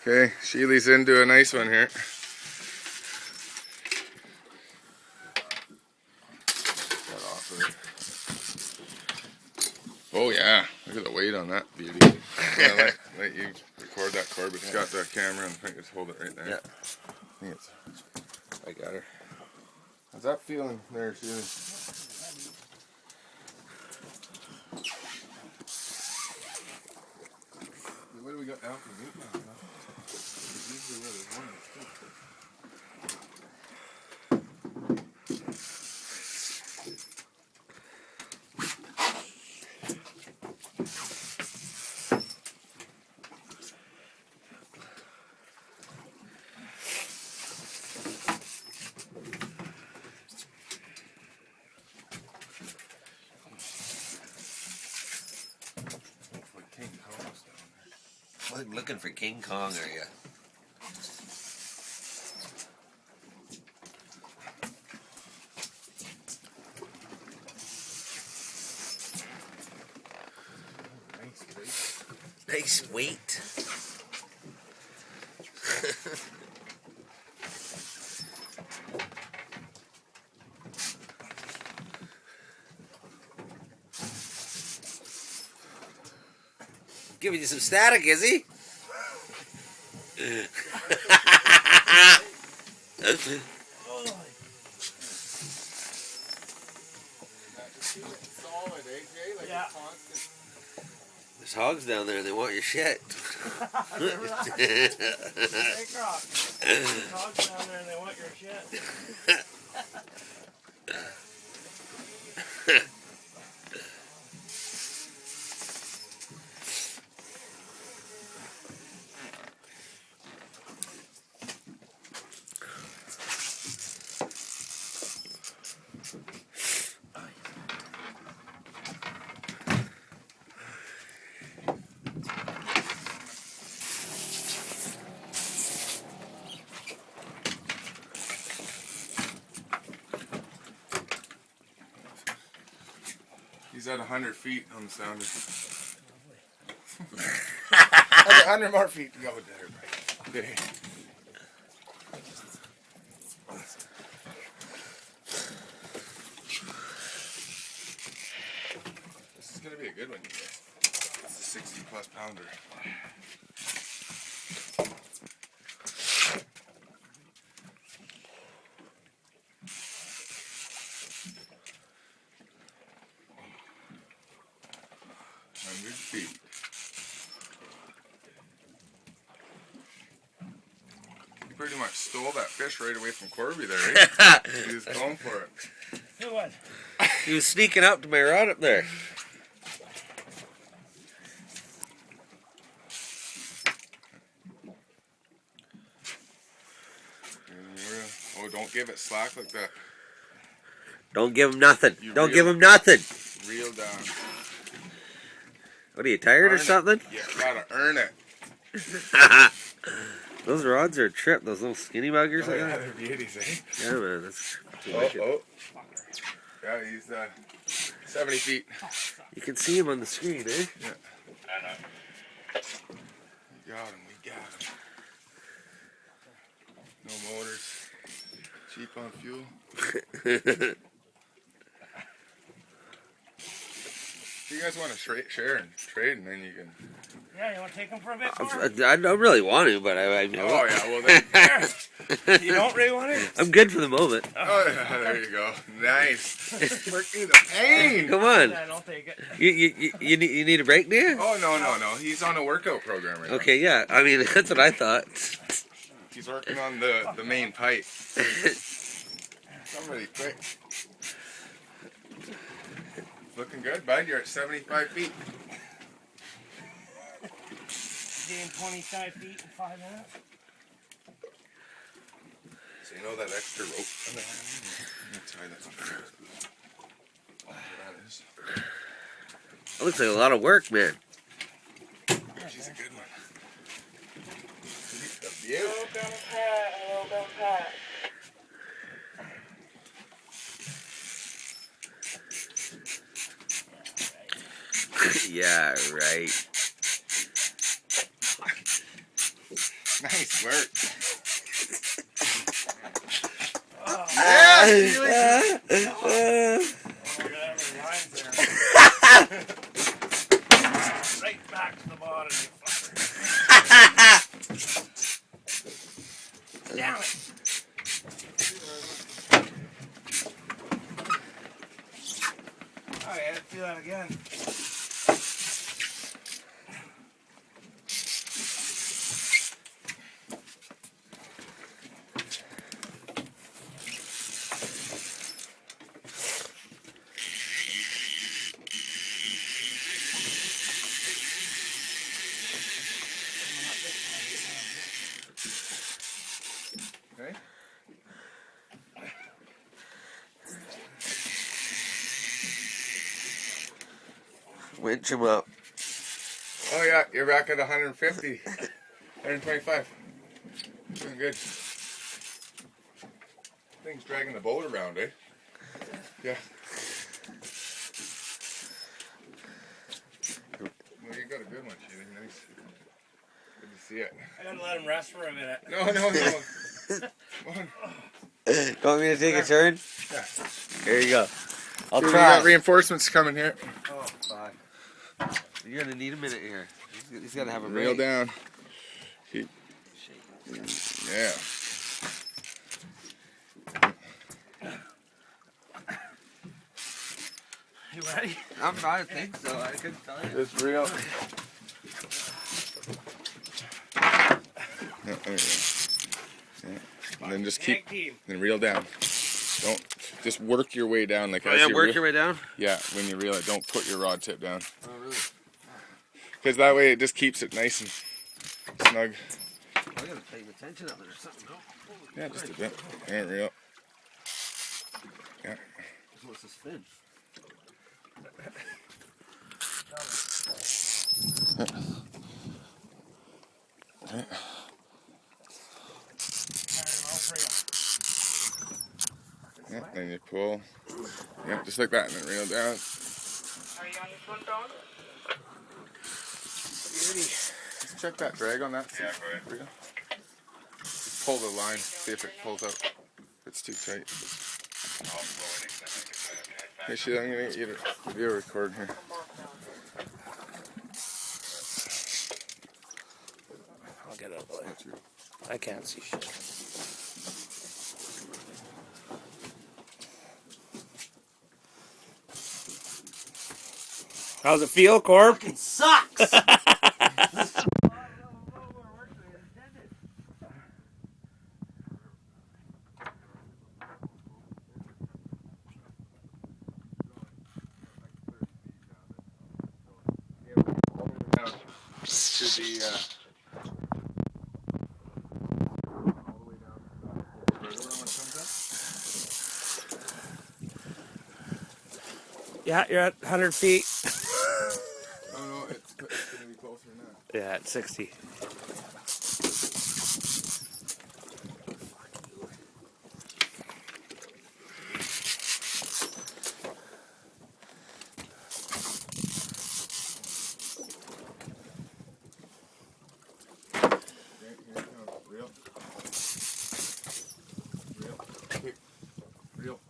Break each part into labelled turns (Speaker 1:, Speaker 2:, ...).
Speaker 1: Okay, Sheely's into a nice one here. Got off of it. Oh yeah, look at the weight on that beauty. Yeah, let you record that, Corbett. It's got the camera and I think just hold it right there.
Speaker 2: Yeah.
Speaker 1: I got her. How's that feeling there, Sheely? What do we got down for meat now? Usually where there's one.
Speaker 2: I'm looking for King Kong, are you? Nice weight. Giving you some static, is he?
Speaker 3: Yeah.
Speaker 2: There's hogs down there and they want your shit.
Speaker 3: Hey, Croc. There's hogs down there and they want your shit.
Speaker 1: He's at 100 feet on the sounder. 100 more feet to go there. Okay. This is going to be a good one. It's a 60 plus pounder. Feet. You pretty much stole that fish right away from Corby there, right? He was going for it.
Speaker 3: Who was?
Speaker 2: He was sneaking up to my rod up there.
Speaker 1: Oh, don't give it slack like that.
Speaker 2: Don't give him nothing. Don't give him nothing.
Speaker 1: Reel down.
Speaker 2: What are you, tired or something?
Speaker 1: You gotta earn it.
Speaker 2: Those rods are a trip. Those little skinny buggers.
Speaker 1: Oh, yeah, they're beauties, eh?
Speaker 2: Yeah, man. That's
Speaker 1: oh. Yeah, he's 70 feet.
Speaker 2: You can see him on the screen, eh?
Speaker 1: Yeah. We got him. No motors. Cheap on fuel. If you guys want to share and trade, and then you can.
Speaker 3: Yeah, you want to take them for a bit?
Speaker 2: I don't really want to, but I mean.
Speaker 1: Oh yeah, well then.
Speaker 3: You don't really want it?
Speaker 2: I'm good for the moment.
Speaker 1: Oh yeah, there you go. Nice. Working the pain.
Speaker 2: Come on.
Speaker 3: Yeah, don't take it.
Speaker 2: You need a break, do you?
Speaker 1: Oh no. He's on a workout program right now.
Speaker 2: Okay, yeah. I mean, that's what I thought.
Speaker 1: He's working on the main pipe. Somebody quick. Looking good, bud. You're at 75 feet.
Speaker 3: Gain 25 feet in 5 minutes.
Speaker 1: So you know that extra rope? I'm gonna tie that one. That is.
Speaker 2: That looks like a lot of work, man.
Speaker 1: She's a good one.
Speaker 3: Hello, Bill Pat.
Speaker 2: Yeah, right.
Speaker 1: Nice work.
Speaker 3: Oh,
Speaker 1: Yeah,
Speaker 3: look at how many lines there. Right back to the bottom, you fucker. Damn it. Oh, yeah, let's do that again.
Speaker 1: Okay.
Speaker 2: Winch him up.
Speaker 1: Oh yeah, you're back at 150. 125. Doing good. Thing's dragging the boat around, eh? Yeah. Well, you got a good one, Sheila. Nice. Good to see it.
Speaker 3: I gotta let him rest for a minute.
Speaker 1: No. Come on.
Speaker 2: You want me to take a turn?
Speaker 1: Yeah.
Speaker 2: Here you go. I'll
Speaker 1: Dude, we
Speaker 2: try.
Speaker 1: got reinforcements coming here.
Speaker 2: Oh, fuck. You're gonna need a minute here. He's gotta have a
Speaker 1: Reel
Speaker 2: break.
Speaker 1: down. Keep. Yeah.
Speaker 3: You ready?
Speaker 2: I think so. I couldn't tell you.
Speaker 1: Just reel. Yeah, there you go. Yeah. And then just keep. Then reel down. Don't just work your way down like as you
Speaker 2: work
Speaker 1: reel.
Speaker 2: your way down?
Speaker 1: Yeah, when you reel it, don't put your rod tip down.
Speaker 2: Oh, really?
Speaker 1: Because that way it just keeps it nice and snug.
Speaker 2: I gotta tighten the tension up there or something. No?
Speaker 1: Yeah, just a bit. Alright, reel. Yeah.
Speaker 2: Just wants to spin.
Speaker 1: Yeah, then you pull. Yeah, just like that, and then reel down.
Speaker 4: Are you on your front dog?
Speaker 1: Just check that drag on that. Yeah, go ahead. Reel. Just pull the line, see if it pulls out. If it's too tight. Hey, shit, I'm gonna get you to video record here.
Speaker 3: I'll get out of the way. I can't see shit. How's it feel, Corp?
Speaker 2: It sucks!
Speaker 1: To the all the way down to the river when it comes up.
Speaker 3: Yeah, you're at 100 feet.
Speaker 1: Oh no, it's gonna be closer than that.
Speaker 3: Yeah, at 60.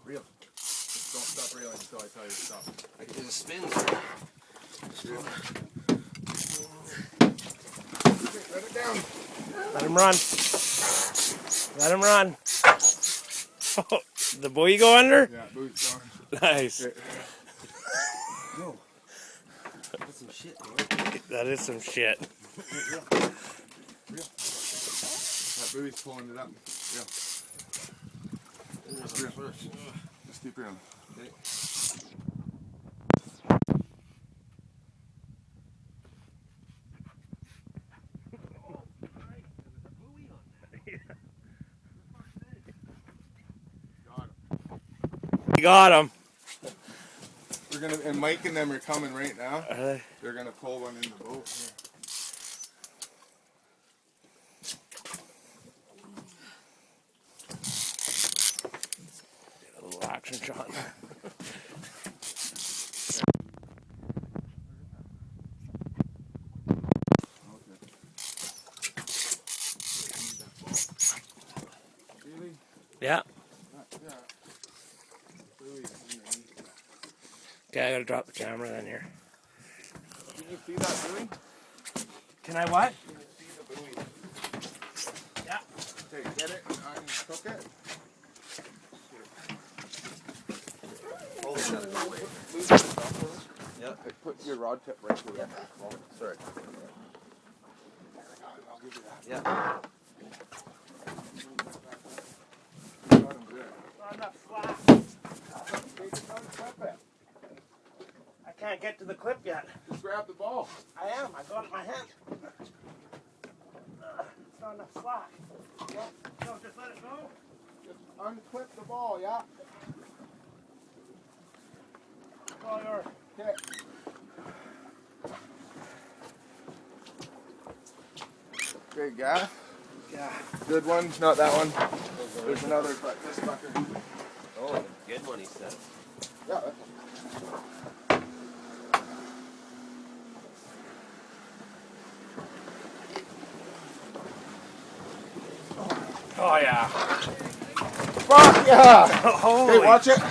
Speaker 1: Reel. Just don't stop reeling until I tell you to stop.
Speaker 2: There's a spin.
Speaker 1: Let it down.
Speaker 3: Let him run. Let him run. Oh, the buoy go under?
Speaker 1: Yeah, boots on.
Speaker 3: Nice.
Speaker 2: No. That's some shit, bro.
Speaker 3: That is some shit.
Speaker 1: Reel. That buoy's pulling it up. Reel. Just reel. Just keep reeling. Okay.
Speaker 3: You got him.
Speaker 1: We're gonna, and Mike and them are coming right now.
Speaker 3: Are they?
Speaker 1: They're gonna pull one in the boat. Yeah.
Speaker 3: A little action shot. Yeah.
Speaker 1: Yeah. Buoys underneath.
Speaker 3: Okay, I gotta drop the camera then here.
Speaker 1: Can you see that buoy?
Speaker 3: Can I what?
Speaker 1: Can you see the buoy?
Speaker 3: Yeah.
Speaker 1: Okay, get it and unhook it.
Speaker 2: Hold it that way.
Speaker 1: Loosen it up a little.
Speaker 2: Yep.
Speaker 1: Hey, put your rod tip right here. Sorry. I'll give you that.
Speaker 2: Yeah.
Speaker 1: Got him good.
Speaker 3: On the flat. I can't get to the clip yet.
Speaker 1: Just grab the ball.
Speaker 3: I am. I got it in my hand. It's on the slack. So just let it go.
Speaker 1: Just unclip the ball, yeah?
Speaker 3: It's all yours.
Speaker 1: Okay. Okay, gaff.
Speaker 3: Yeah.
Speaker 1: Good one. Not that one. There's another, but this fucker.
Speaker 2: Oh, good one, he said.
Speaker 1: Yeah.
Speaker 3: Oh yeah.
Speaker 1: Fuck yeah!
Speaker 3: Holy.
Speaker 1: Hey, watch it.
Speaker 3: Look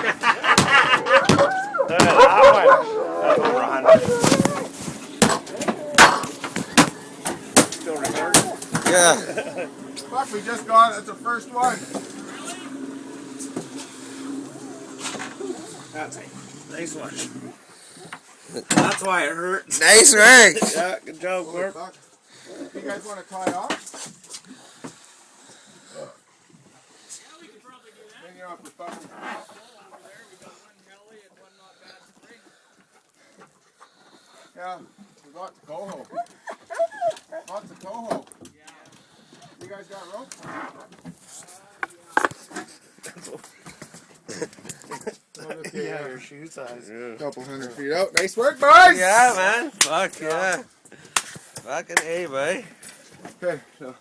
Speaker 3: at that one. That's over 100. Still recording?
Speaker 2: Yeah.
Speaker 1: Fuck, we just got it. That's the first one.
Speaker 3: That's a nice one. That's why it hurts.
Speaker 2: Nice work.
Speaker 3: Yeah, good job,
Speaker 1: Holy
Speaker 3: Clark.
Speaker 1: fuck. You guys want to tie off? Then you're off the fucking. Yeah, we got the coho. Lots of coho. You guys got rope?
Speaker 3: Yeah, your shoe size.
Speaker 1: Couple 100 feet out. Nice work, boys!
Speaker 2: Yeah, man. Fuck yeah. Fucking A, boy.
Speaker 1: Okay, so